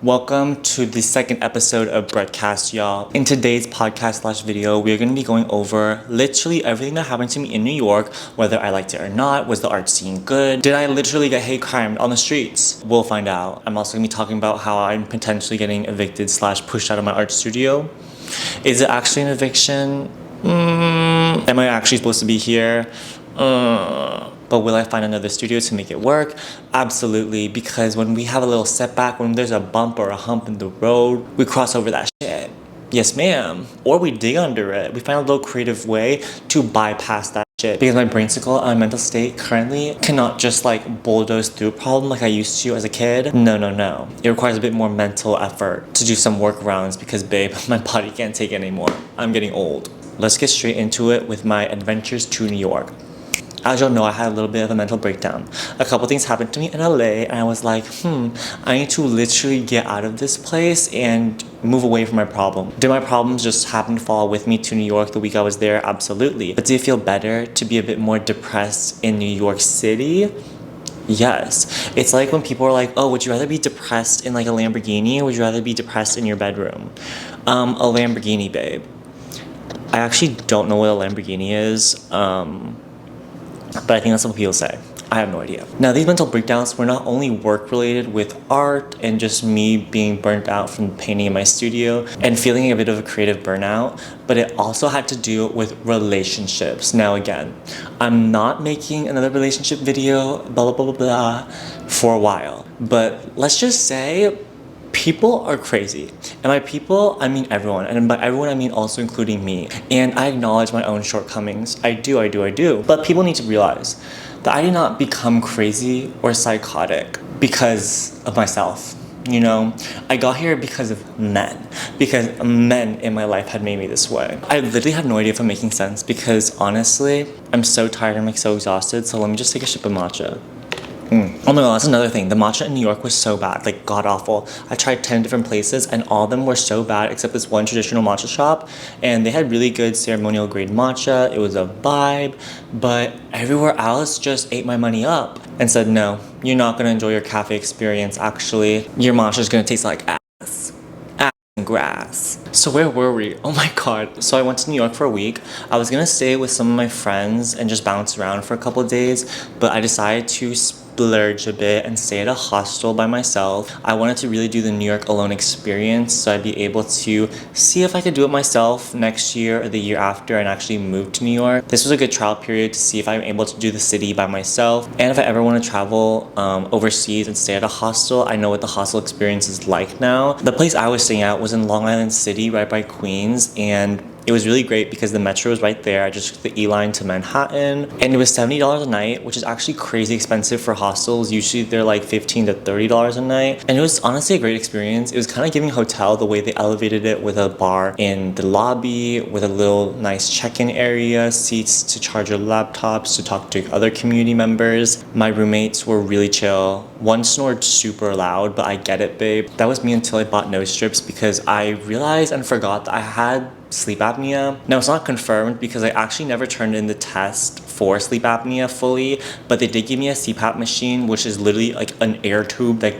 Welcome to the second episode of Brettcast, y'all. In today's podcast/video, we are going to be going over literally everything that happened to me in New York, whether I liked it or not. Was the art scene good? Did I literally get hate crimed on the streets? We'll find out. I'm also going to be talking about how I'm potentially getting evicted/pushed out of my art studio. Is it actually an eviction? Am I actually supposed to be here? But will I find another studio to make it work? Absolutely, because when we have a little setback, when there's a bump or a hump in the road, we cross over that shit. Yes, ma'am. Or we dig under it. We find a little creative way to bypass that shit. Because my brainsicle and my mental state currently cannot just like bulldoze through a problem like I used to as a kid. No. It requires a bit more mental effort to do some workarounds because, babe, my body can't take it anymore. I'm getting old. Let's get straight into it with my adventures to New York. As y'all know, I had a little bit of a mental breakdown. A couple things happened to me in LA and I was like, I need to literally get out of this place and move away from my problem. Did my problems just happen to fall with me to New York the week I was there? Absolutely. But did it feel better to be a bit more depressed in New York City? Yes. It's like when people are like, oh, would you rather be depressed in like a Lamborghini or would you rather be depressed in your bedroom? A Lamborghini, babe. I actually don't know what a Lamborghini is. But I think that's what people say. I have no idea. Now, these mental breakdowns were not only work-related with art and just me being burnt out from painting in my studio and feeling a bit of a creative burnout, but it also had to do with relationships. Now, again, I'm not making another relationship video, blah, blah, blah, blah, for a while. But let's just say people are crazy. And by people, I mean everyone. And by everyone, I mean also including me. And I acknowledge my own shortcomings. I do. But people need to realize that I did not become crazy or psychotic because of myself. You know, I got here because of men. Because men in my life had made me this way. I literally have no idea if I'm making sense because honestly, I'm so tired, I'm like so exhausted. So let me just take a sip of matcha. Oh my god, that's another thing. The matcha in New York was so bad, like god awful. I tried 10 different places and all of them were so bad except this one traditional matcha shop. And they had really good ceremonial grade matcha. It was a vibe. But everywhere else just ate my money up and said, no, you're not going to enjoy your cafe experience actually. Your matcha is going to taste like ass. And grass. So where were we? Oh my god. So I went to New York for a week. I was going to stay with some of my friends and just bounce around for a couple of days. But I decided to splurge a bit and stay at a hostel by myself. I wanted to really do the New York alone experience so I'd be able to see if I could do it myself next year or the year after and actually move to New York. This was a good trial period to see if I'm able to do the city by myself and if I ever want to travel overseas and stay at a hostel, I know what the hostel experience is like now. The place I was staying at was in Long Island City right by Queens and it was really great because the metro was right there. I just took the E-line to Manhattan and it was $70 a night, which is actually crazy expensive for hostels. Usually they're like $15 to $30 a night. And it was honestly a great experience. It was kind of giving hotel the way they elevated it with a bar in the lobby, with a little nice check-in area, seats to charge your laptops, to talk to other community members. My roommates were really chill. One snored super loud, but I get it, babe. That was me until I bought nose strips because I realized and forgot that I had sleep apnea. Now it's not confirmed because I actually never turned in the test for sleep apnea fully, but they did give me a CPAP machine, which is literally like an air tube that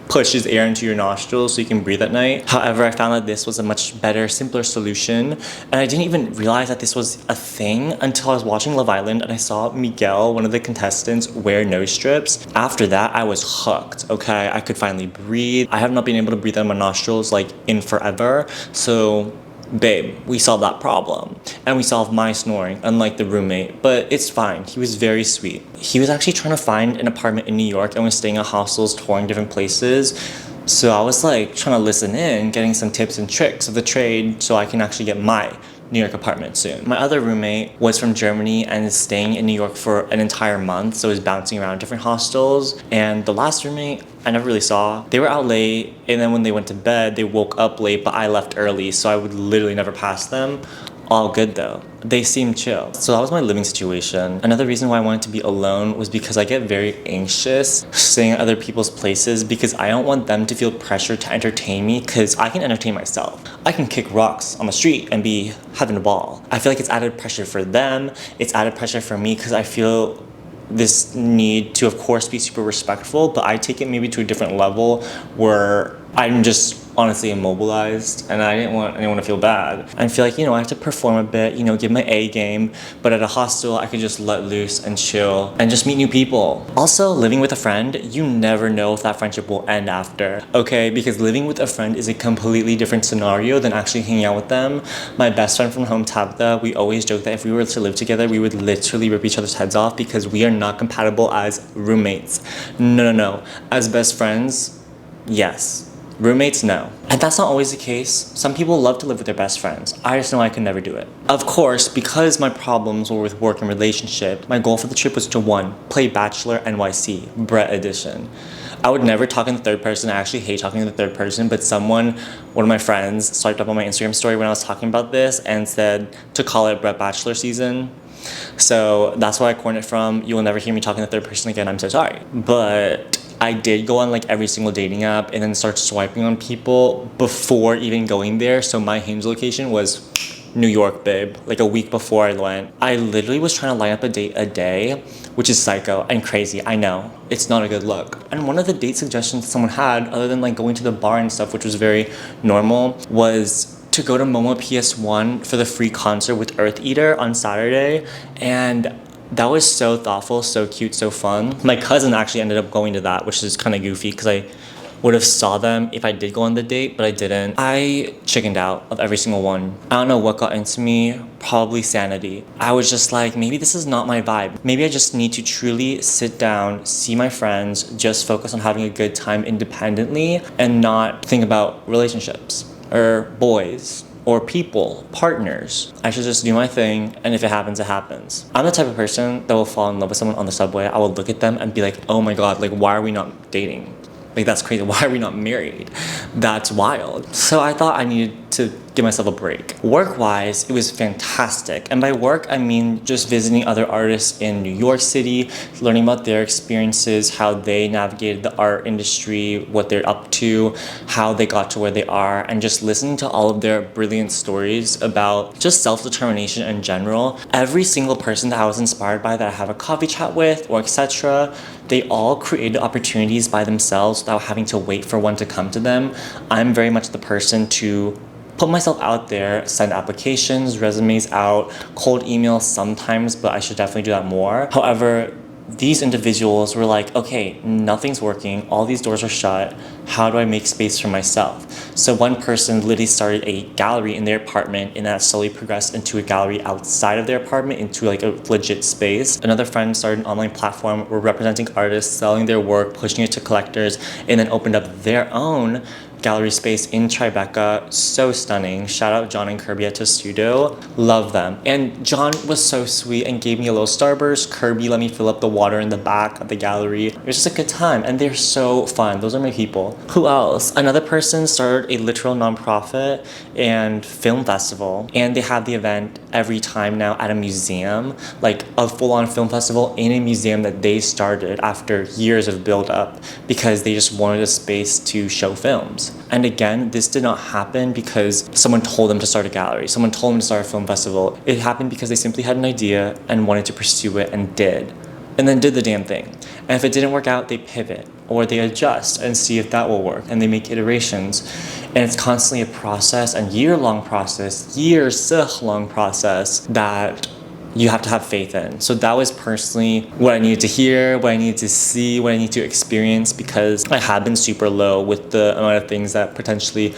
pushes air into your nostrils so you can breathe at night. However, I found that this was a much better, simpler solution. And I didn't even realize that this was a thing until I was watching Love Island and I saw Miguel, one of the contestants, wear nose strips. After that, I was hooked, okay? I could finally breathe. I have not been able to breathe out of my nostrils like in forever. So babe, we solved that problem. And we solved my snoring, unlike the roommate. But it's fine. He was very sweet. He was actually trying to find an apartment in New York and was staying at hostels, touring different places. So I was like trying to listen in, getting some tips and tricks of the trade so I can actually get my New York apartment soon. My other roommate was from Germany and is staying in New York for an entire month, so he's bouncing around different hostels. And the last roommate I never really saw. They were out late, and then when they went to bed, they woke up late, but I left early, so I would literally never pass them. All good though. They seemed chill. So that was my living situation. Another reason why I wanted to be alone was because I get very anxious staying at other people's places because I don't want them to feel pressure to entertain me because I can entertain myself. I can kick rocks on the street and be having a ball. I feel like it's added pressure for them. It's added pressure for me because I feel this need to, of course, be super respectful, but I take it maybe to a different level where I'm just honestly immobilized, and I didn't want anyone to feel bad. I feel like, I have to perform a bit, give my A game, but at a hostel, I could just let loose and chill and just meet new people. Also, living with a friend, you never know if that friendship will end after, okay? Because living with a friend is a completely different scenario than actually hanging out with them. My best friend from home, Tabitha, we always joke that if we were to live together, we would literally rip each other's heads off because we are not compatible as roommates. No. As best friends, yes. Roommates, no. And that's not always the case. Some people love to live with their best friends. I just know I could never do it. Of course, because my problems were with work and relationship, my goal for the trip was to 1, play Bachelor NYC, Brett edition. I would never talk in the third person. I actually hate talking in the third person, but one of my friends swiped up on my Instagram story when I was talking about this and said to call it Brett Bachelor season. So that's where I coined it from. You will never hear me talking in the third person again. I'm so sorry. But I did go on like every single dating app and then start swiping on people before even going there. So my Hinge location was New York, babe, like a week before I went. I literally was trying to line up a date a day, which is psycho and crazy. I know, it's not a good look. And one of the date suggestions someone had, other than like going to the bar and stuff, which was very normal, was to go to Momo PS1 for the free concert with Earth Eater on Saturday. And that was so thoughtful, so cute, so fun. My cousin actually ended up going to that, which is kind of goofy because I would have saw them if I did go on the date, but I didn't. I chickened out of every single one. I don't know what got into me, probably sanity. I was just like, maybe this is not my vibe. Maybe I just need to truly sit down, see my friends, just focus on having a good time independently and not think about relationships or boys or people, partners. I should just do my thing, and if it happens, it happens. I'm the type of person that will fall in love with someone on the subway. I will look at them and be like, oh my God, like, why are we not dating? Like, that's crazy. Why are we not married? That's wild. So I thought I needed to give myself a break. Work-wise, it was fantastic. And by work, I mean just visiting other artists in New York City, learning about their experiences, how they navigated the art industry, what they're up to, how they got to where they are, and just listening to all of their brilliant stories about just self-determination in general. Every single person that I was inspired by that I have a coffee chat with or etc., they all created opportunities by themselves without having to wait for one to come to them. I'm very much the person to put myself out there, send applications, resumes out, cold emails sometimes, but I should definitely do that more. However, these individuals were like, okay, nothing's working, all these doors are shut, how do I make space for myself? So one person literally started a gallery in their apartment, and that slowly progressed into a gallery outside of their apartment into like a legit space. Another friend started an online platform where representing artists, selling their work, pushing it to collectors, and then opened up their own gallery space in Tribeca. So stunning. Shout out John and Kirby at Testudo. Love them. And John was so sweet and gave me a little Starburst. Kirby let me fill up the water in the back of the gallery. It was just a good time, and they're so fun. Those are my people. Who else? Another person started a literal nonprofit and film festival, and they have the event every time now at a museum, like a full-on film festival in a museum that they started after years of build-up because they just wanted a space to show films. And again, this did not happen because someone told them to start a gallery, someone told them to start a film festival. It happened because they simply had an idea and wanted to pursue it and did the damn thing. And if it didn't work out, they pivot or they adjust and see if that will work, and they make iterations. And it's constantly a process, and years-long process that you have to have faith in. So that was personally what I needed to hear, what I needed to see, what I need to experience, because I had been super low with the amount of things that potentially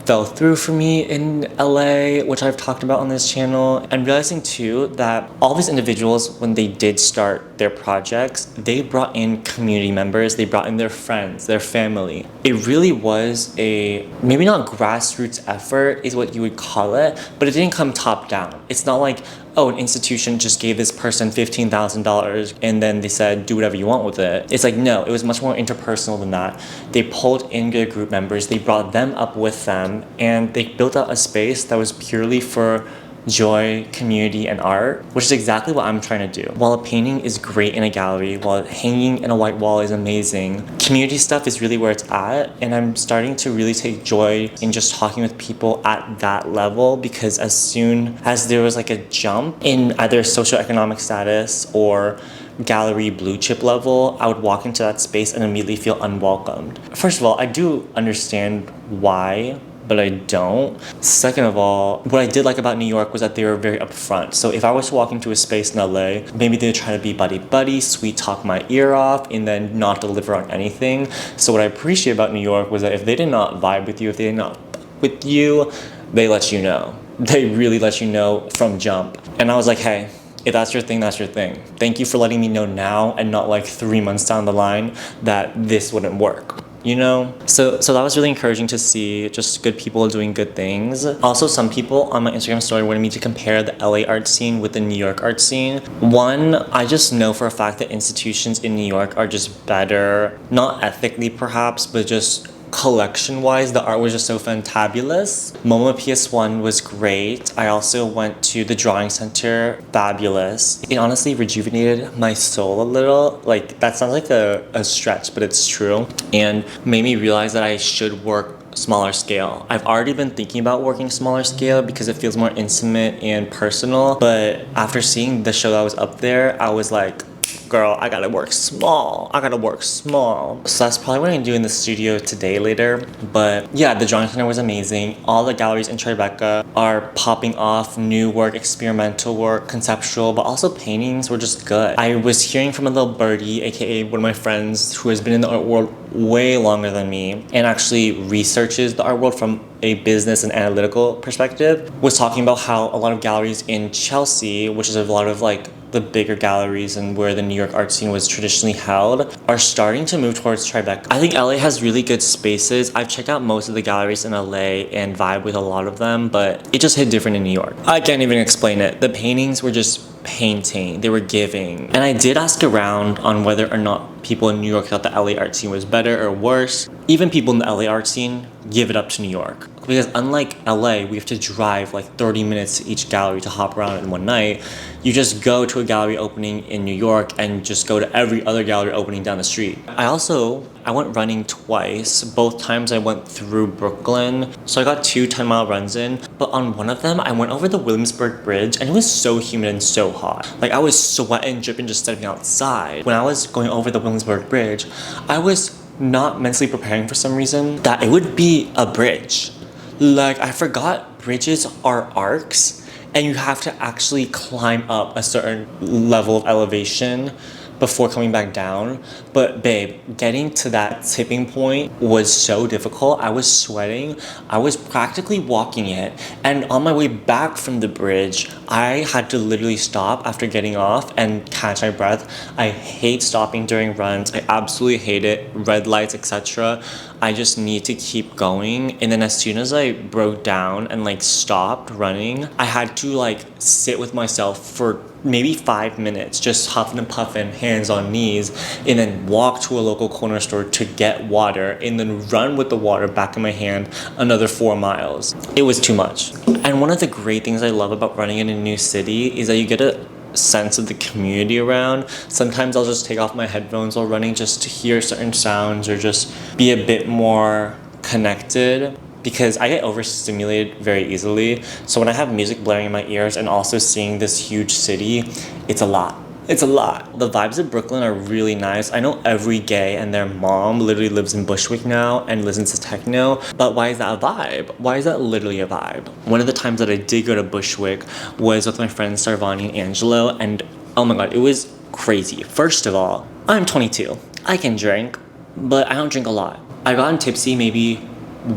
fell through for me in LA, which I've talked about on this channel. And realizing too that all these individuals, when they did start their projects, they brought in community members, they brought in their friends, their family. It really was a, maybe not grassroots effort is what you would call it, but it didn't come top down. It's not like, oh, an institution just gave this person $15,000 and then they said, do whatever you want with it. It's like, no, it was much more interpersonal than that. They pulled in their group members, they brought them up with them, and they built out a space that was purely for joy, community, and art, which is exactly what I'm trying to do. While a painting is great in a gallery, while hanging in a white wall is amazing, community stuff is really where it's at, and I'm starting to really take joy in just talking with people at that level, because as soon as there was like a jump in either socioeconomic status or gallery blue chip level, I would walk into that space and immediately feel unwelcomed. First of all, I do understand why, but I don't. Second of all, what I did like about New York was that they were very upfront. So if I was to walk into a space in LA, maybe they'd try to be buddy-buddy, sweet talk my ear off, and then not deliver on anything. So what I appreciate about New York was that if they did not vibe with you, if they did not with you, they let you know. They really let you know from jump. And I was like, hey, if that's your thing, that's your thing. Thank you for letting me know now and not like 3 months down the line that this wouldn't work. You know? So that was really encouraging to see, just good people doing good things. Also, some people on my Instagram story wanted me to compare the LA art scene with the New York art scene. One, I just know for a fact that institutions in New York are just better, not ethically perhaps, but just collection-wise, the art was just so fantabulous. MoMA PS1 was great. I also went to the Drawing Center, fabulous. It honestly rejuvenated my soul a little. Like, that sounds like a stretch, but it's true. And made me realize that I should work smaller scale. I've already been thinking about working smaller scale because it feels more intimate and personal. But after seeing the show that was up there, I was like, girl, I gotta work small. I gotta work small. So that's probably what I'm gonna do in the studio today later. But yeah, the Drawing Center was amazing. All the galleries in Tribeca are popping off new work, experimental work, conceptual, but also paintings were just good. I was hearing from a little birdie, aka one of my friends who has been in the art world way longer than me and actually researches the art world from a business and analytical perspective, was talking about how a lot of galleries in Chelsea, which is a lot of like the bigger galleries and where the New York art scene was traditionally held, are starting to move towards Tribeca. I think LA has really good spaces. I've checked out most of the galleries in LA and vibe with a lot of them, but it just hit different in New York. I can't even explain it. The paintings were just painting, they were giving. And I did ask around on whether or not people in New York thought the LA art scene was better or worse. Even people in the LA art scene give it up to New York. Because unlike LA, we have to drive like 30 minutes to each gallery to hop around in one night. You just go to a gallery opening in New York and just go to every other gallery opening down the street. I went running twice. Both times I went through Brooklyn. So I got 2 10-mile runs in. But on one of them, I went over the Williamsburg Bridge and it was so humid and so hot. Like, I was sweating, dripping, just stepping outside. When I was going over the Williamsburg Bridge, I was not mentally preparing for some reason that it would be a bridge. Like, I forgot bridges are arcs and you have to actually climb up a certain level of elevation before coming back down. But babe, getting to that tipping point was so difficult. I was sweating. I was practically walking it. And on my way back from the bridge, I had to literally stop after getting off and catch my breath. I hate stopping during runs. I absolutely hate it. Red lights, etc. I just need to keep going. And then as soon as I broke down and like stopped running, I had to like sit with myself for maybe 5 minutes, just huffing and puffing, hands on knees, and then walk to a local corner store to get water, and then run with the water back in my hand another 4 miles. It was too much. And one of the great things I love about running in a new city is that you get a sense of the community around. Sometimes I'll just take off my headphones while running just to hear certain sounds or just be a bit more connected, because I get overstimulated very easily. So when I have music blaring in my ears and also seeing this huge city, it's a lot. It's a lot. The vibes of Brooklyn are really nice. I know every gay and their mom literally lives in Bushwick now and listens to techno, but why is that a vibe? Why is that literally a vibe? One of the times that I did go to Bushwick was with my friends Sarvani and Angelo, and oh my god, it was crazy. First of all, I'm 22. I can drink, but I don't drink a lot. I've gotten tipsy maybe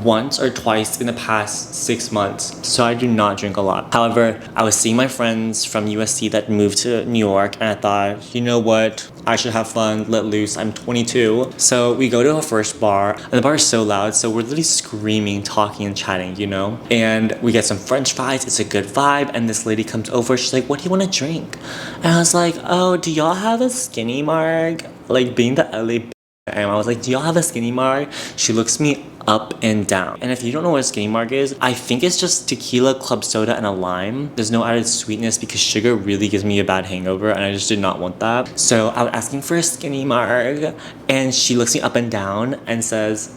once or twice in the past 6 months, so I do not drink a lot. However, I was seeing my friends from USC that moved to New York, and I thought, you know what, I should have fun, let loose. I'm 22. So we go to our first bar, and the bar is so loud, so we're literally screaming, talking, and chatting, you know? And we get some french fries, it's a good vibe, and this lady comes over, she's like, what do you want to drink? And I was like, oh, do y'all have a skinny marg? Like, being the LA and I was like, do y'all have a skinny marg? She looks me up and down. And if you don't know what a skinny marg is, I think it's just tequila, club soda, and a lime. There's no added sweetness because sugar really gives me a bad hangover and I just did not want that. So I was asking for a skinny marg and she looks me up and down and says,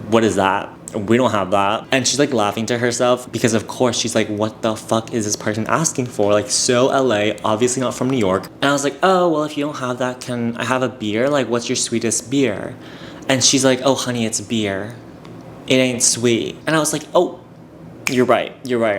what is that? we don't have that. And she's like laughing to herself because of course she's like, what the fuck is this person asking for? Like, so LA, obviously not from New York. And I was like, oh, well, if you don't have that, can I have a beer? Like, what's your sweetest beer? And she's like, oh, honey, it's beer. It ain't sweet. And I was like, oh, you're right.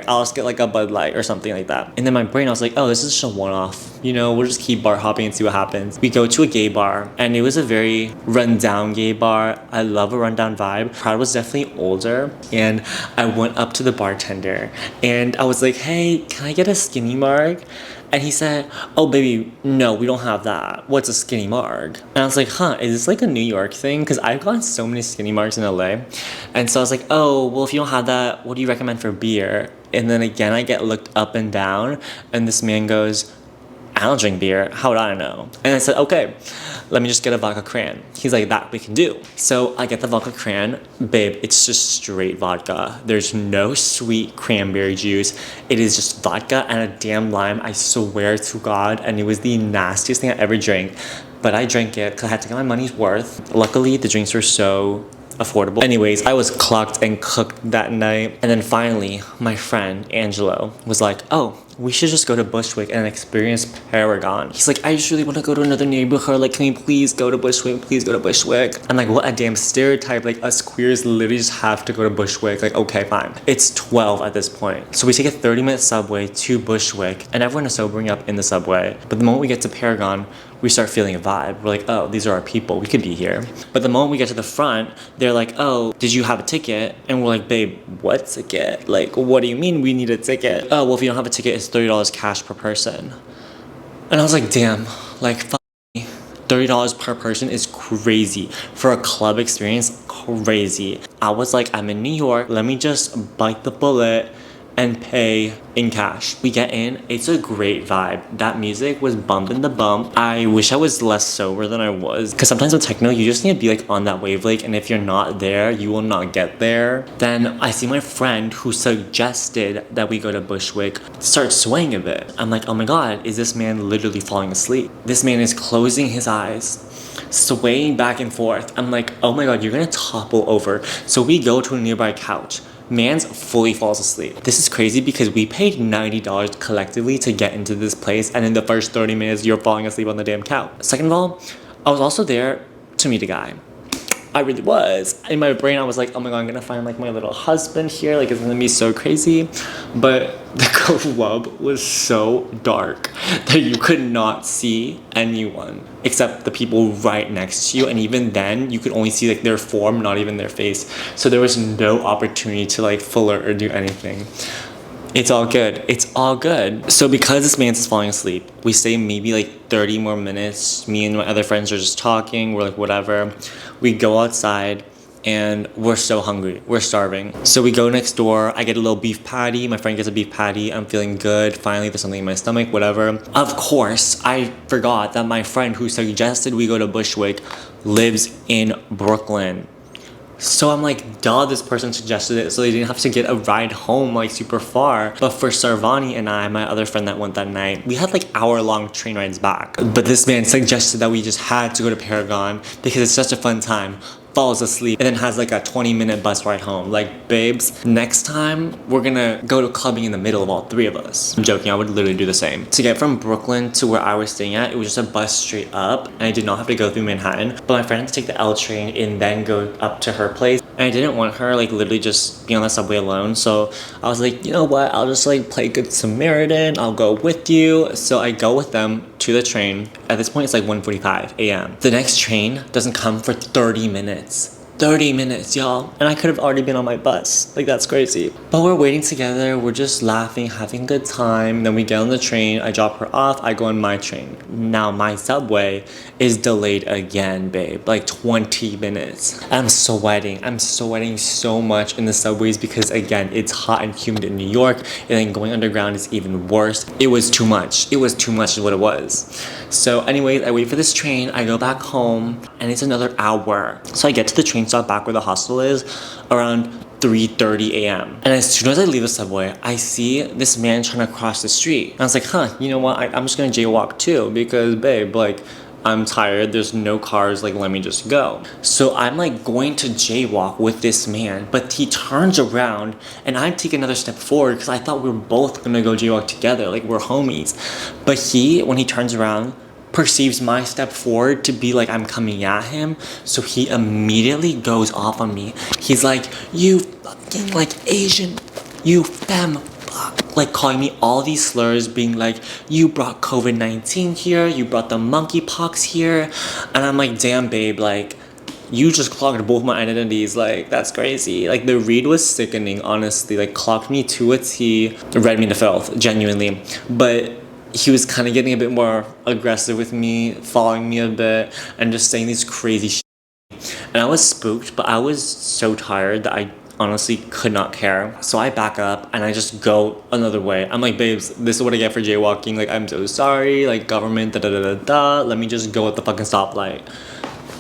I'll just get like a Bud Light or something like that. And then my brain, I was like, oh, this is just a one-off. You know, we'll just keep bar hopping and see what happens. We go to a gay bar, and it was a very rundown gay bar. I love a rundown vibe. The crowd was definitely older, and I went up to the bartender, and I was like, hey, can I get a skinny marg? And he said, oh, baby, no, we don't have that. What's a skinny marg? And I was like, huh, is this like a New York thing? Because I've gotten so many skinny margs in LA. And so I was like, oh, well, if you don't have that, what do you recommend for beer? And then again, I get looked up and down, and this man goes, I don't drink beer. How would I know? And I said, okay, let me just get a vodka cran. He's like, that we can do. So I get the vodka cran. Babe, it's just straight vodka. There's no sweet cranberry juice. It is just vodka and a damn lime, I swear to God. And it was the nastiest thing I ever drank. But I drank it because I had to get my money's worth. Luckily, the drinks were so affordable. Anyways, I was clocked and cooked that night. And then finally, my friend, Angelo, was like, oh, we should just go to Bushwick and experience Paragon. He's like, I just really want to go to another neighborhood. Like, can we please go to Bushwick? Please go to Bushwick. I'm like, what a damn stereotype. Like, us queers literally just have to go to Bushwick. Like, okay, fine. It's 12 at this point. So we take a 30-minute subway to Bushwick, and everyone is sobering up in the subway. But the moment we get to Paragon, we start feeling a vibe. We're like, oh, these are our people. We could be here. But the moment we get to the front, they're like, oh, did you have a ticket? And we're like, babe, what ticket? Like, what do you mean we need a ticket? Oh, well, if you don't have a ticket, it's $30 cash per person. And I was like, damn, like, fuck me. $30 per person is crazy. For a club experience, crazy. I was like, I'm in New York. Let me just bite the bullet and pay in cash. We get in, it's a great vibe. That music was bumping the bump. I wish I was less sober than I was, because sometimes with techno, you just need to be like on that wavelength, and if you're not there, you will not get there. Then I see my friend who suggested that we go to Bushwick start swaying a bit. I'm like, oh my God, is this man literally falling asleep? This man is closing his eyes, swaying back and forth. I'm like, oh my God, you're gonna topple over. So we go to a nearby couch. Man's fully falls asleep. This is crazy because we paid $90 collectively to get into this place, and in the first 30 minutes, you're falling asleep on the damn couch. Second of all, I was also there to meet a guy. I really was. In my brain, I was like, oh my God, I'm gonna find like my little husband here. Like, it's gonna be so crazy. But the club was so dark that you could not see anyone except the people right next to you. And even then, you could only see like their form, not even their face. So there was no opportunity to like flirt or do anything. It's all good. It's all good. So because this man's falling asleep, we stay maybe like 30 more minutes. Me and my other friends are just talking. We're like, whatever. We go outside and we're so hungry. We're starving. So we go next door. I get a little beef patty. My friend gets a beef patty. I'm feeling good. Finally, there's something in my stomach, whatever. Of course, I forgot that my friend who suggested we go to Bushwick lives in Brooklyn. So I'm like, duh, this person suggested it so they didn't have to get a ride home like super far. But for Sarvani and I, my other friend that went that night, we had like hour-long train rides back. But this man suggested that we just had to go to Paragon because it's such a fun time. Falls asleep and then has like a 20-minute bus ride home. Like, babes, next time we're gonna go to clubbing in the middle of all three of us. I'm joking, I would literally do the same. To get from Brooklyn to where I was staying at, it was just a bus straight up, and I did not have to go through Manhattan. But my friend had to take the L train and then go up to her place. And I didn't want her like literally just be on the subway alone. So I was like, you know what? I'll just like play good Samaritan. I'll go with you. So I go with them to the train. At this point, it's like 1:45 a.m. The next train doesn't come for 30 minutes. 30 minutes, y'all. And I could have already been on my bus. Like, that's crazy. But we're waiting together. We're just laughing, having a good time. Then we get on the train. I drop her off. I go on my train. Now, my subway is delayed again, babe. Like 20 minutes. I'm sweating. I'm sweating so much in the subways because, again, it's hot and humid in New York. And then going underground is even worse. It was too much. It was too much is what it was. So anyways, I wait for this train. I go back home. And it's another hour. So I get to the train stop back where the hostel is around 3:30 a.m. And as soon as I leave the subway, I see this man trying to cross the street. And I was like, huh, you know what? I'm just gonna jaywalk too because, babe, like, I'm tired, there's no cars, like let me just go. So I'm like going to jaywalk with this man, but he turns around and I take another step forward because I thought we were both gonna go jaywalk together, like we're homies. But he, when he turns around, perceives my step forward to be like I'm coming at him, so he immediately goes off on me. He's like, you fucking like Asian, you femme fuck, like calling me all these slurs, being like, you brought COVID-19 here, you brought the monkeypox here. And I'm like, damn babe, like you just clogged both my identities, like that's crazy. Like the read was sickening, honestly, like clogged me to a T, read me to filth, genuinely. But he was kind of getting a bit more aggressive with me, following me a bit, and just saying these crazy shit. And I was spooked, but I was so tired that I honestly could not care. So I back up and I just go another way. I'm like, babes, this is what I get for jaywalking. Like, I'm so sorry. Like, government, da da da da da. Let me just go at the fucking stoplight.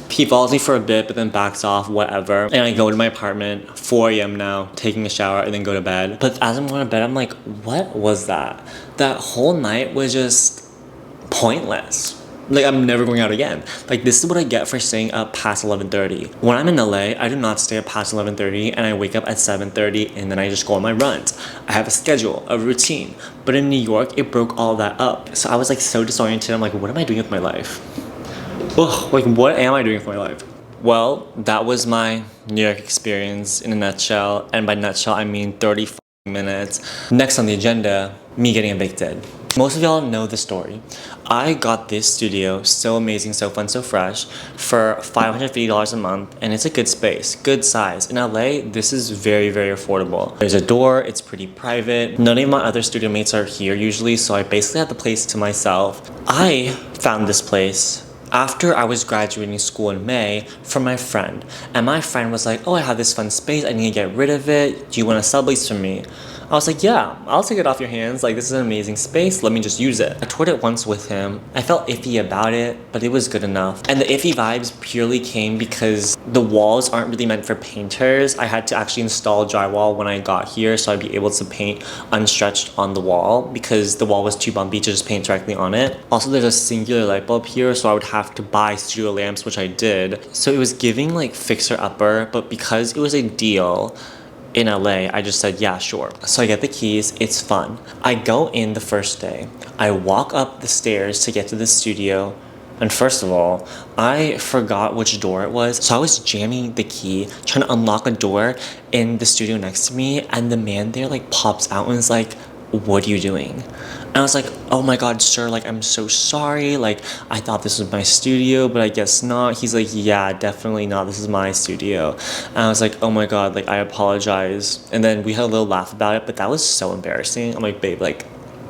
He follows me for a bit, but then backs off, whatever. And I go to my apartment, 4 a.m. now, taking a shower and then go to bed. But as I'm going to bed, I'm like, what was that? That whole night was just pointless. Like, I'm never going out again. Like, this is what I get for staying up past 11:30. When I'm in LA, I do not stay up past 11:30 and I wake up at 7:30 and then I just go on my runs. I have a schedule, a routine. But in New York, it broke all that up. So I was like so disoriented. I'm like, what am I doing with my life? Ugh, like what am I doing with my life? Well, that was my New York experience in a nutshell. And by nutshell, I mean 30 minutes. Next on the agenda, me getting evicted. Most of y'all know the story. I got this studio, so amazing, so fun, so fresh, for $550 a month, and it's a good space, good size. In LA, this is very, very affordable. There's a door, it's pretty private. None of my other studio mates are here usually, so I basically had the place to myself. I found this place after I was graduating school in May from my friend. And my friend was like, oh, I have this fun space, I need to get rid of it. Do you want to sublease from me? I was like, yeah, I'll take it off your hands. Like, this is an amazing space. Let me just use it. I toured it once with him. I felt iffy about it, but it was good enough. And the iffy vibes purely came because the walls aren't really meant for painters. I had to actually install drywall when I got here, so I'd be able to paint unstretched on the wall because the wall was too bumpy to just paint directly on it. Also, there's a singular light bulb here, so I would have to buy studio lamps, which I did. So it was giving like fixer-upper, but because it was a deal in LA, I just said, yeah, sure. So I get the keys, it's fun. I go in the first day. I walk up the stairs to get to the studio. And first of all, I forgot which door it was. So I was jamming the key, trying to unlock a door in the studio next to me. And the man there like pops out and is like, what are you doing? And I was like, oh my God, sir, like, I'm so sorry. Like, I thought this was my studio, but I guess not. He's like, yeah, definitely not. This is my studio. And I was like, oh my God, like, I apologize. And then we had a little laugh about it, but that was so embarrassing. I'm like, babe, like,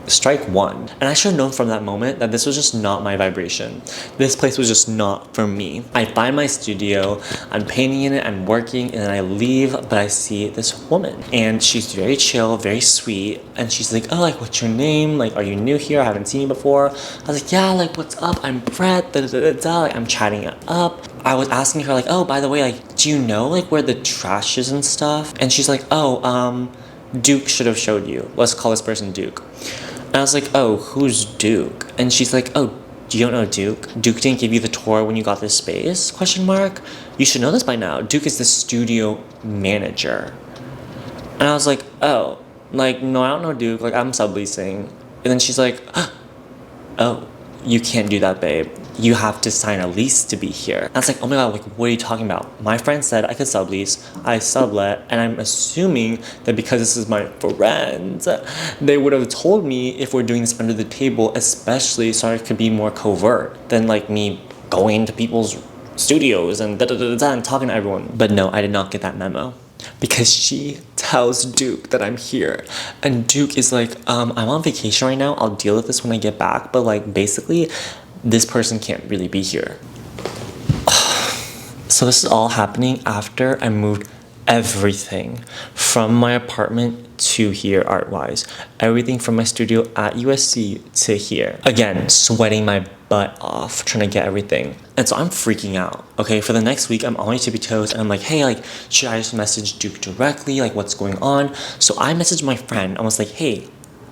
strike one. And I should have known from that moment that this was just not my vibration. This place was just not for me. I find my studio, I'm painting in it, I'm working, and then I leave, but I see this woman. And she's very chill, very sweet. And she's like, oh, like, what's your name? Like, are you new here? I haven't seen you before. I was like, yeah, like, what's up? I'm Brett, da da da da da. Like, I'm chatting it up. I was asking her, like, oh, by the way, like, do you know, like, where the trash is and stuff? And she's like, oh, Duke should have showed you. Let's call this person Duke. And I was like, oh, who's Duke? And she's like, oh, you don't know Duke? Duke didn't give you the tour when you got this space? Question mark. You should know this by now. Duke is the studio manager. And I was like, oh, like, no, I don't know Duke. Like, I'm subleasing. And then she's like, oh, you can't do that, babe. You have to sign a lease to be here. And I was like, oh my God, like, what are you talking about? My friend said I could sublease, I sublet, and I'm assuming that because this is my friend, they would have told me if we're doing this under the table, especially so it could be more covert than like me going to people's studios and da-da-da-da and talking to everyone. But no, I did not get that memo. Because she tells Duke that I'm here. And Duke is like, I'm on vacation right now. I'll deal with this when I get back. But like, basically, this person can't really be here. So this is all happening after I moved everything from my apartment to here art-wise. Everything from my studio at USC to here. Again, sweating my butt off trying to get everything. And so I'm freaking out. Okay, for the next week, I'm on my tippy toes and I'm like, hey, like, should I just message Duke directly? Like, what's going on? So I messaged my friend. I was like, hey,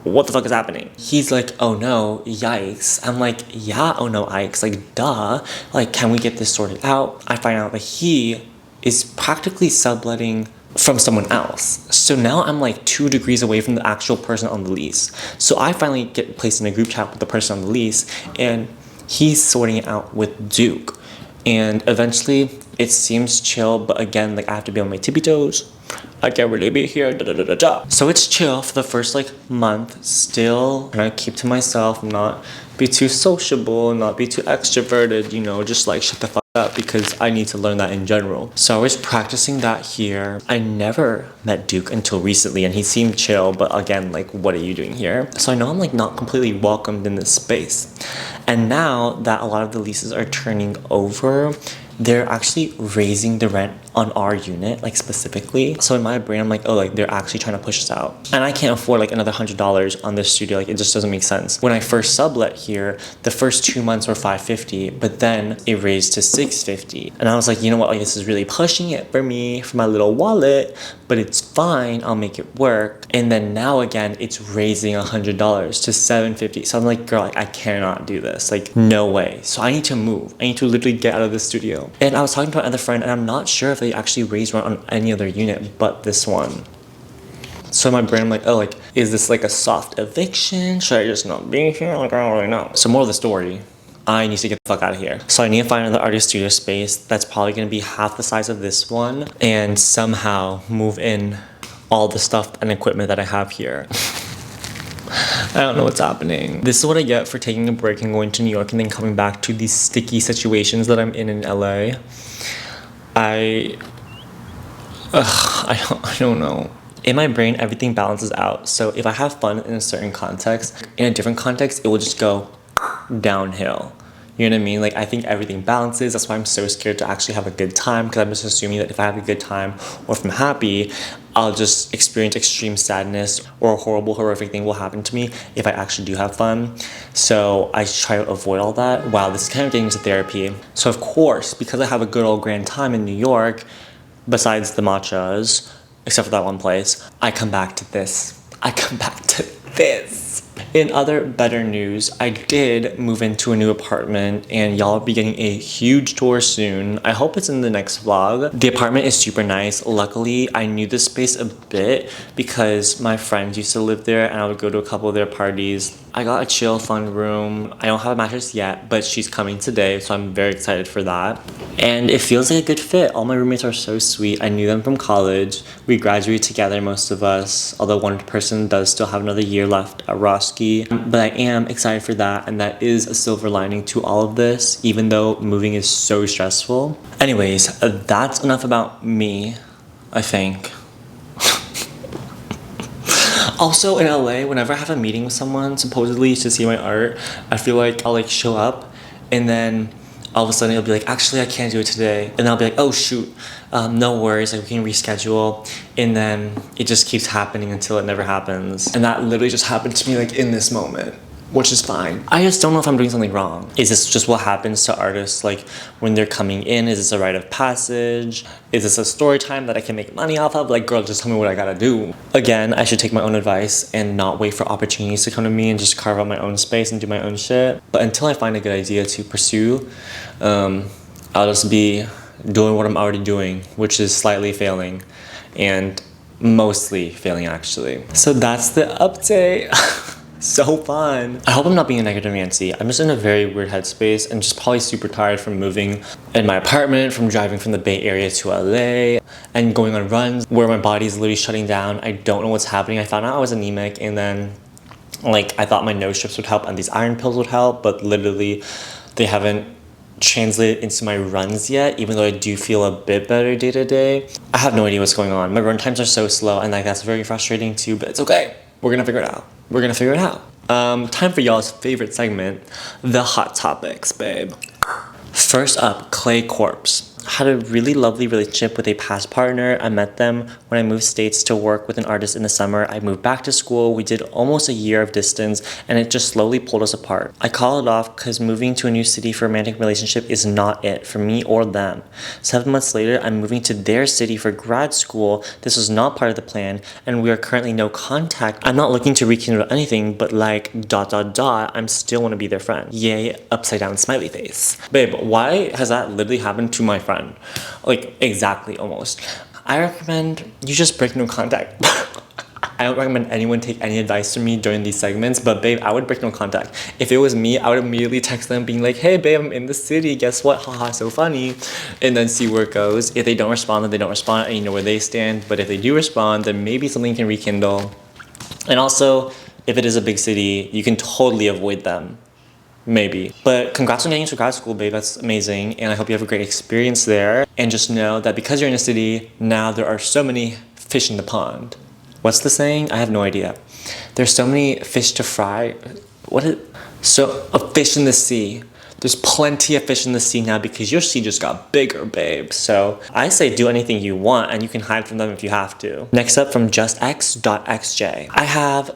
what the fuck is happening? He's like, oh no, yikes. I'm like, yeah, oh no, yikes. Like, duh. Like, can we get this sorted out? I find out that he is practically subletting from someone else. So now I'm like 2 degrees away from the actual person on the lease. So I finally get placed in a group chat with the person on the lease, and he's sorting it out with Duke. And eventually it seems chill, but again, like I have to be on my tippy toes. I can't really be here, da da da da da. So it's chill for the first like month still, and I keep to myself, not be too sociable, not be too extroverted, you know, just like shut the fuck up, because I need to learn that in general. So I was practicing that here. I never met Duke until recently, and he seemed chill, but again, like, what are you doing here? So I know I'm like not completely welcomed in this space. And now that a lot of the leases are turning over, they're actually raising the rent on our unit, like specifically. So in my brain, I'm like, oh, like they're actually trying to push us out. And I can't afford like another $100 on this studio. Like it just doesn't make sense. When I first sublet here, the first 2 months were $550, but then it raised to $650. And I was like, you know what, like this is really pushing it for me, for my little wallet, but it's fine, I'll make it work. And then now again, it's raising $100 to $750. So I'm like, girl, like, I cannot do this. Like, no way. So I need to move. I need to literally get out of the studio. And I was talking to another friend, and I'm not sure if they actually raised rent on any other unit but this one. So in my brain, I'm like, oh, like, is this like a soft eviction? Should I just not be here? Like, I don't really know. So more of the story, I need to get the fuck out of here. So I need to find another artist studio space that's probably gonna be half the size of this one, and somehow move in all the stuff and equipment that I have here. I don't know what's happening. This is what I get for taking a break and going to New York and then coming back to these sticky situations that I'm in LA. I don't know. In my brain, everything balances out. So if I have fun in a certain context, in a different context, it will just go downhill. You know what I mean? Like, I think everything balances. That's why I'm so scared to actually have a good time, because I'm just assuming that if I have a good time or if I'm happy, I'll just experience extreme sadness or a horrible, horrific thing will happen to me if I actually do have fun. So I try to avoid all that. Wow, this is kind of getting into therapy. So of course, because I have a good old grand time in New York, besides the matchas, except for that one place, I come back to this. In other better news, I did move into a new apartment, and y'all will be getting a huge tour soon. I hope it's in the next vlog. The apartment is super nice. Luckily, I knew this space a bit because my friends used to live there and I would go to a couple of their parties. I got a chill, fun room. I don't have a mattress yet, but she's coming today, so I'm very excited for that. And it feels like a good fit. All my roommates are so sweet. I knew them from college. We graduated together, most of us, although one person does still have another year left at Roski. But I am excited for that, and that is a silver lining to all of this, even though moving is so stressful. Anyways, that's enough about me, I think. Also in LA, whenever I have a meeting with someone, supposedly to see my art, I feel like I'll like show up, and then all of a sudden it'll be like, actually I can't do it today. And I'll be like, oh shoot, no worries, like we can reschedule. And then it just keeps happening until it never happens. And that literally just happened to me like in this moment, which is fine. I just don't know if I'm doing something wrong. Is this just what happens to artists like when they're coming in? Is this a rite of passage? Is this a story time that I can make money off of? Like, girl, just tell me what I gotta do. Again, I should take my own advice and not wait for opportunities to come to me and just carve out my own space and do my own shit. But until I find a good idea to pursue, I'll just be doing what I'm already doing, which is slightly failing and mostly failing actually. So that's the update. So fun. I hope I'm not being a negative Nancy. I'm just in a very weird headspace and just probably super tired from moving in my apartment, from driving from the Bay Area to LA and going on runs where my body's literally shutting down. I don't know what's happening. I found out I was anemic, and then like I thought my nose strips would help and these iron pills would help, but literally they haven't translated into my runs yet, even though I do feel a bit better day to day. I have no idea what's going on. My run times are so slow, and like that's very frustrating too, but it's okay. We're gonna figure it out. We're gonna figure it out. Time for y'all's favorite segment, the hot topics, babe. First up, clay corpse. had a really lovely relationship with a past partner. I met them when I moved states to work with an artist in the summer. I moved back to school. We did almost a year of distance, and it just slowly pulled us apart. I call it off because moving to a new city for a romantic relationship is not it for me or them. 7 months later, I'm moving to their city for grad school. This was not part of the plan, and we are currently no contact. I'm not looking to rekindle anything, but like ... I'm still want to be their friend. Yay, upside down smiley face. Babe, why has that literally happened to my friend? Like, exactly, almost. I recommend you just break no contact. I don't recommend anyone take any advice from me during these segments, but babe, I would break no contact. If it was me, I would immediately text them being like, hey babe, I'm in the city, guess what, haha, so funny, and then see where it goes. If they don't respond, then they don't respond, and you know where they stand. But if they do respond, then maybe something can rekindle. And also, if it is a big city, you can totally avoid them. Maybe. But congrats on getting into grad school, babe. That's amazing. And I hope you have a great experience there. And just know that because you're in a city, now there are so many fish in the pond. What's the saying? I have no idea. There's so many fish to fry. A fish in the sea. There's plenty of fish in the sea now because your sea just got bigger, babe. So I say do anything you want and you can hide from them if you have to. Next up from justx.xj. I have ...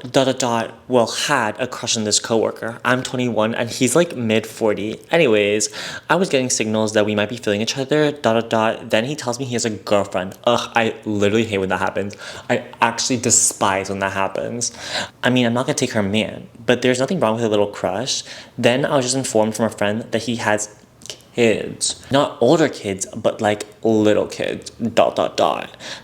had a crush on this coworker. I'm 21 and he's like mid 40. Anyways, I was getting signals that we might be feeling each other ... Then he tells me he has a girlfriend. Ugh, I literally hate when that happens. I actually despise when that happens. I mean, I'm not gonna take her man, but there's nothing wrong with a little crush. Then I was just informed from a friend that he has kids. Not older kids, but like little kids ...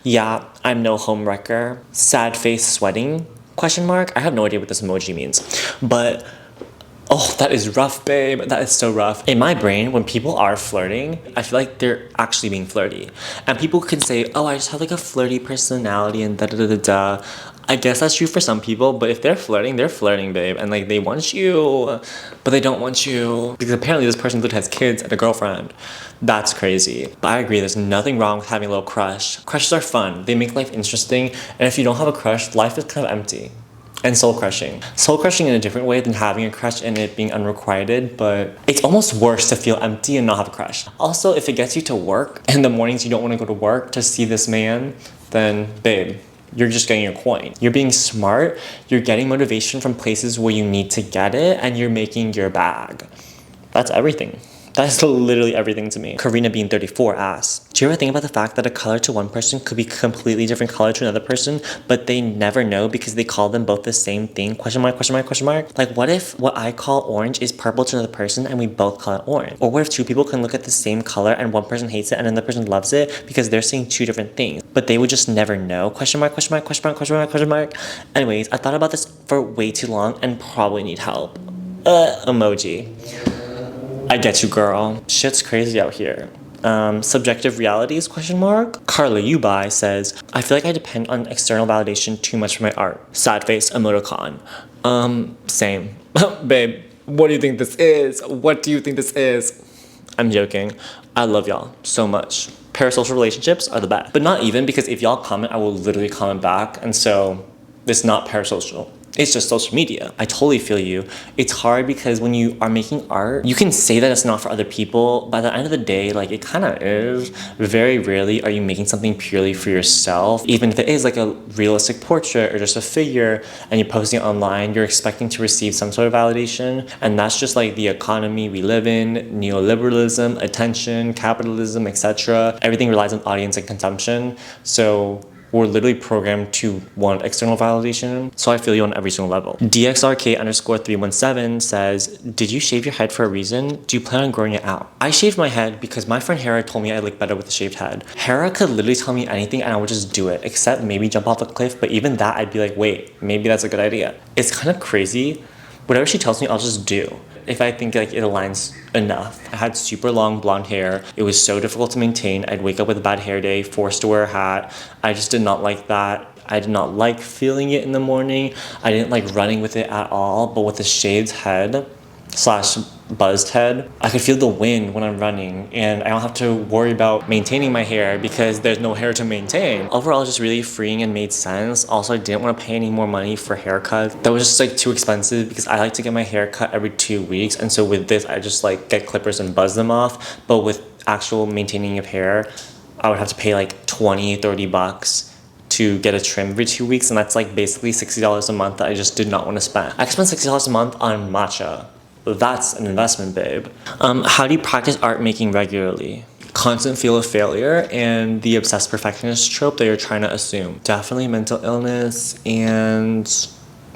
Yeah, I'm no homewrecker. Sad face sweating? Question mark? I have no idea what this emoji means. But oh, that is rough, babe. That is so rough. In my brain, when people are flirting, I feel like they're actually being flirty. And people can say, oh, I just have like a flirty personality and da. I guess that's true for some people, but if they're flirting, babe. And like they want you, but they don't want you. Because apparently this person literally has kids and a girlfriend. That's crazy. But I agree, there's nothing wrong with having a little crush. Crushes are fun. They make life interesting. And if you don't have a crush, life is kind of empty. And soul crushing. Soul crushing in a different way than having a crush and it being unrequited, but it's almost worse to feel empty and not have a crush. Also, if it gets you to work, in the mornings you don't want to go to work to see this man, then babe, you're just getting your coin. You're being smart, you're getting motivation from places where you need to get it, and you're making your bag. That's everything. That's literally everything to me. Karina being 34 asks, do you ever think about the fact that a color to one person could be completely different color to another person, but they never know because they call them both the same thing? Question mark, question mark, question mark. Like what if what I call orange is purple to another person and we both call it orange? Or what if two people can look at the same color and one person hates it and another person loves it because they're saying two different things, but they would just never know? Question mark, question mark, question mark, question mark, question mark. Anyways, I thought about this for way too long and probably need help. Emoji. I get you, girl. Shit's crazy out here. Subjective realities, question mark? Carla Ubai says, I feel like I depend on external validation too much for my art. Sad face, emoticon. Same. Babe, what do you think this is? What do you think this is? I'm joking. I love y'all so much. Parasocial relationships are the best. But not even, because if y'all comment, I will literally comment back. And so it's not parasocial. It's just social media. I totally feel you. It's hard because when you are making art, you can say that it's not for other people, but at the end of the day, like it kind of is. Very rarely are you making something purely for yourself. Even if it is like a realistic portrait or just a figure and you're posting it online, you're expecting to receive some sort of validation. And that's just like the economy we live in, neoliberalism, attention, capitalism, etc. Everything relies on audience and consumption. So we're literally programmed to want external validation. So I feel you on every single level. DXRK_317 says, did you shave your head for a reason? Do you plan on growing it out? I shaved my head because my friend Hera told me I look better with a shaved head. Hera could literally tell me anything and I would just do it, except maybe jump off a cliff. But even that, I'd be like, wait, maybe that's a good idea. It's kind of crazy. Whatever she tells me, I'll just do. If I think like it aligns enough. I had super long blonde hair. It was so difficult to maintain. I'd wake up with a bad hair day, forced to wear a hat. I just did not like that. I did not like feeling it in the morning. I didn't like running with it at all. But with a shaved head, slash buzzed head. I could feel the wind when I'm running, and I don't have to worry about maintaining my hair because there's no hair to maintain. Overall, just really freeing and made sense. Also, I didn't want to pay any more money for haircuts. That was just like too expensive because I like to get my hair cut every 2 weeks, and so with this, I just like get clippers and buzz them off. But with actual maintaining of hair, I would have to pay like 20-30 bucks to get a trim every 2 weeks, and that's like basically $60 a month that I just did not want to spend. I spent $60 a month on matcha. That's an investment, babe. How do you practice art making regularly? Constant feel of failure and the obsessed perfectionist trope that you're trying to assume. Definitely mental illness, and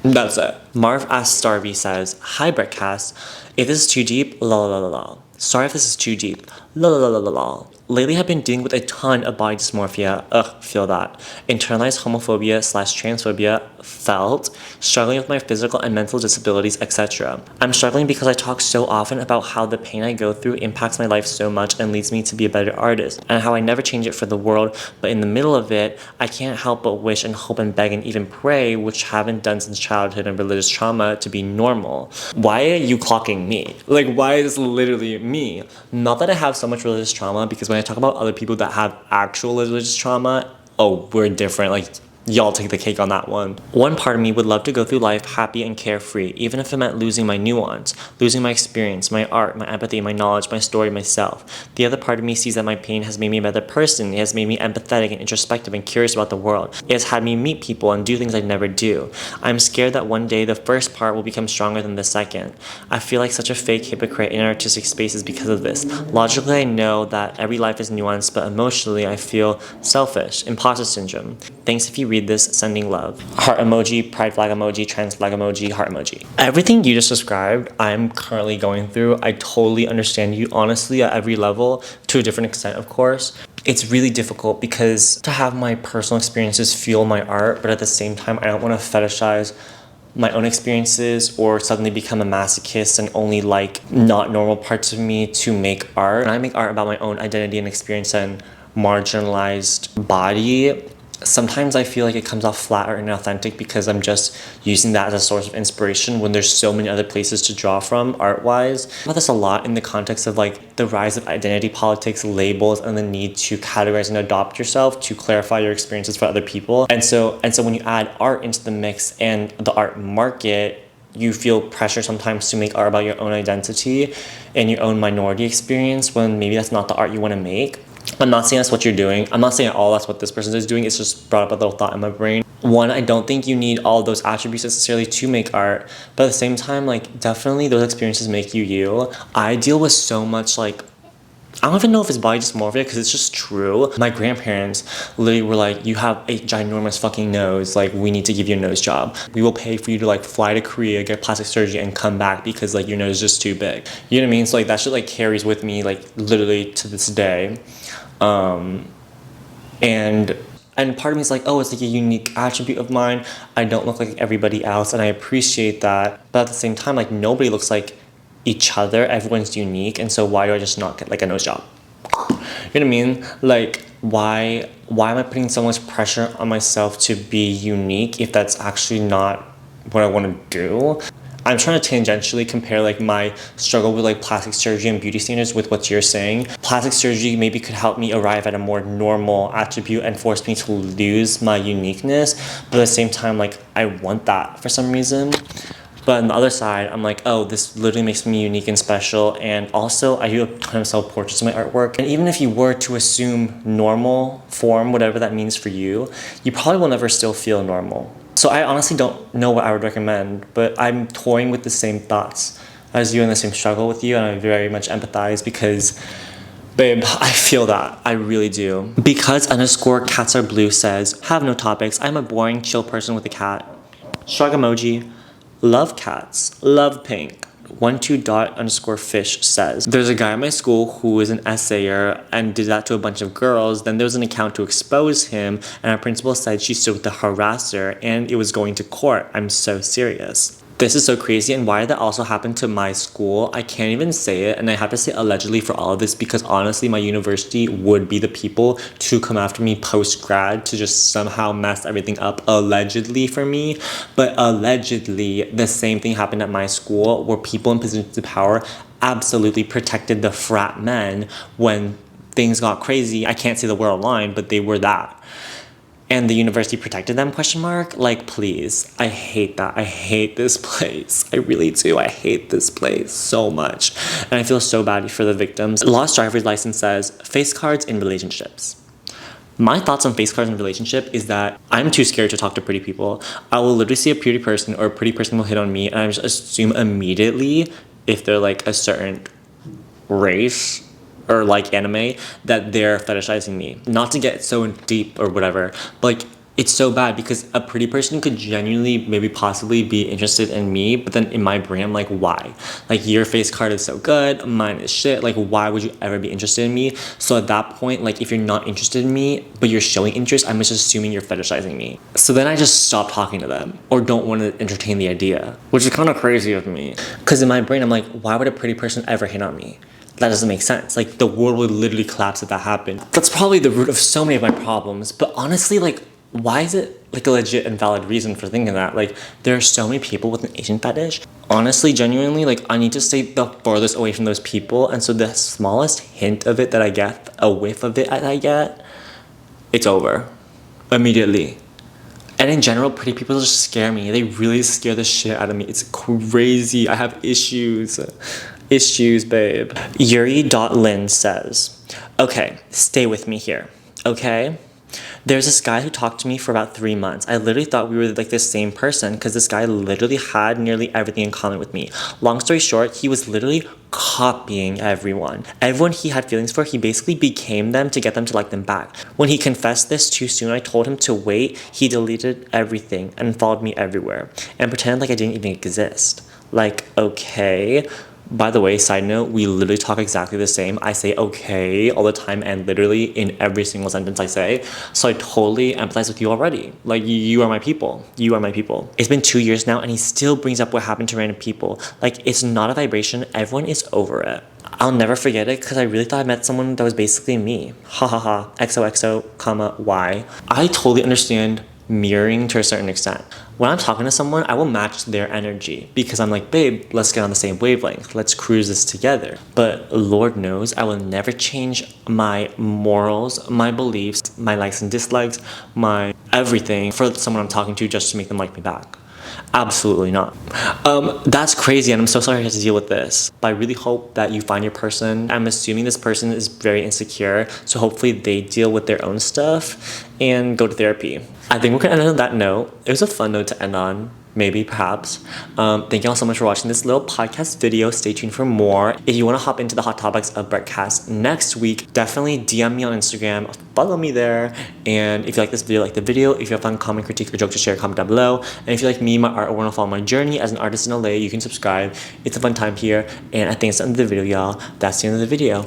that's it. Marv asks Starby says, "Hi Brettcast. If this is too deep, la la la la. Sorry if this is too deep. La la la la la. Lately have been dealing with a ton of body dysmorphia. Ugh, feel that. Internalized homophobia slash transphobia. Felt. Struggling with my physical and mental disabilities, etc. I'm struggling because I talk so often about how the pain I go through impacts my life so much and leads me to be a better artist, and how I never change it for the world, but in the middle of it, I can't help but wish and hope and beg and even pray, which haven't done since childhood and religious trauma, to be normal." Why are you clocking me? Like, why is this literally me? Not that I have so much religious trauma, because when I talk about other people that have actual religious trauma, oh, we're different. Like, y'all take the cake on that one. One part of me would love to go through life happy and carefree, even if it meant losing my nuance, losing my experience, my art, my empathy, my knowledge, my story, myself. The other part of me sees that my pain has made me a better person. It has made me empathetic and introspective and curious about the world. It has had me meet people and do things I'd never do. I'm scared that one day the first part will become stronger than the second. I feel like such a fake hypocrite in artistic spaces because of this. Logically, I know that every life is nuanced, but emotionally, I feel selfish, imposter syndrome. Thanks if you read this, sending love. Heart emoji, pride flag emoji, trans flag emoji, heart emoji. Everything you just described, I'm currently going through. I totally understand you, honestly, at every level, to a different extent, of course. It's really difficult because to have my personal experiences fuel my art, but at the same time, I don't want to fetishize my own experiences or suddenly become a masochist and only like not normal parts of me to make art. When I make art about my own identity and experience and marginalized body, sometimes I feel like it comes off flat or inauthentic because I'm just using that as a source of inspiration when there's so many other places to draw from art-wise. I talk about this a lot in the context of like the rise of identity politics, labels, and the need to categorize and adopt yourself to clarify your experiences for other people. And so when you add art into the mix and the art market, you feel pressure sometimes to make art about your own identity and your own minority experience when maybe that's not the art you want to make. I'm not saying that's what you're doing. I'm not saying at all that's what this person is doing. It's just brought up a little thought in my brain. One, I don't think you need all those attributes necessarily to make art, but at the same time, like, definitely those experiences make you you. I deal with so much, like, I don't even know if it's body dysmorphia because it's just true. My grandparents literally were like, "You have a ginormous fucking nose. Like, we need to give you a nose job. We will pay for you to like fly to Korea, get plastic surgery, and come back because like your nose is just too big." You know what I mean? So like that shit like carries with me like literally to this day. And part of me is like, oh, it's like a unique attribute of mine. I don't look like everybody else, and I appreciate that. But at the same time, like nobody looks like each other. Everyone's unique, and so why do I just not get like a nose job? You know what I mean? Like why am I putting so much pressure on myself to be unique if that's actually not what I want to do? I'm trying to tangentially compare like my struggle with like plastic surgery and beauty standards with what you're saying. Plastic surgery maybe could help me arrive at a more normal attribute and force me to lose my uniqueness, but at the same time, like I want that for some reason. But on the other side, I'm like, oh, this literally makes me unique and special. And also, I do a ton of self-portraits in my artwork. And even if you were to assume normal form, whatever that means for you, you probably will never still feel normal. So I honestly don't know what I would recommend, but I'm toying with the same thoughts as you and the same struggle with you. And I very much empathize because, babe, I feel that. I really do. Because _cats are blue says, have no topics. I'm a boring, chill person with a cat. Shrug emoji. Love cats. Love pink. 12._fish says, there's a guy at my school who is an essayer and did that to a bunch of girls. Then there was an account to expose him, and our principal said she sued the harasser and it was going to court. I'm so serious. This is so crazy, and why that also happened to my school, I can't even say it, and I have to say allegedly for all of this because honestly my university would be the people to come after me post-grad to just somehow mess everything up allegedly for me. But allegedly the same thing happened at my school where people in positions of power absolutely protected the frat men when things got crazy. I can't say the word online, but they were that. And the university protected them, question mark? Like, please. I hate that. I hate this place. I really do. I hate this place so much. And I feel so bad for the victims. Lost driver's license says, face cards in relationships. My thoughts on face cards in relationship is that I'm too scared to talk to pretty people. I will literally see a pretty person or a pretty person will hit on me and I just assume immediately if they're like a certain race or like anime that they're fetishizing me. Not to get so deep or whatever, but like it's so bad because a pretty person could genuinely maybe possibly be interested in me, but then in my brain I'm like, why? Like your face card is so good, mine is shit, like why would you ever be interested in me? So at that point, like if you're not interested in me but you're showing interest, I'm just assuming you're fetishizing me. So then I just stop talking to them or don't want to entertain the idea, which is kind of crazy of me because in my brain I'm like, why would a pretty person ever hit on me? That doesn't make sense. Like the world would literally collapse if that happened. That's probably the root of so many of my problems. But honestly, like, why is it like a legit and valid reason for thinking that? Like, there are so many people with an Asian fetish. Honestly, genuinely, like, I need to stay the farthest away from those people. And so the smallest hint of it that I get, a whiff of it that I get, it's over immediately. And in general, pretty people just scare me. They really scare the shit out of me. It's crazy. I have issues. Issues, babe. Yuri.Lin says, okay, stay with me here, okay? There's this guy who talked to me for about 3 months. I literally thought we were like the same person because this guy literally had nearly everything in common with me. Long story short, he was literally copying everyone. Everyone he had feelings for, he basically became them to get them to like them back. When he confessed this too soon, I told him to wait. He deleted everything and followed me everywhere and pretended like I didn't even exist. Like, okay. By the way, side note, we literally talk exactly the same. I say okay all the time and literally in every single sentence I say. So I totally empathize with you already. Like, you are my people. You are my people. It's been 2 years now and he still brings up what happened to random people. Like, it's not a vibration. Everyone is over it. I'll never forget it because I really thought I met someone that was basically me. Ha ha ha. XOXO, comma, Y. I totally understand mirroring to a certain extent. When I'm talking to someone, I will match their energy because I'm like, babe, let's get on the same wavelength. Let's cruise this together. But Lord knows I will never change my morals, my beliefs, my likes and dislikes, my everything for someone I'm talking to just to make them like me back. Absolutely not. That's crazy and I'm so sorry I have to deal with this. But I really hope that you find your person. I'm assuming this person is very insecure, so hopefully they deal with their own stuff and go to therapy. I think we're gonna end on that note. It was a fun note to end on. Maybe, perhaps. Thank you all so much for watching this little podcast video. Stay tuned for more. If you want to hop into the hot topics of Brettcast next week, definitely DM me on Instagram, follow me there. And if you like this video, like the video. If you have fun, comment, critique, or joke, just share, comment down below. And if you like me, my art, or want to follow my journey as an artist in LA, you can subscribe. It's a fun time here. And I think it's the end of the video, y'all. That's the end of the video.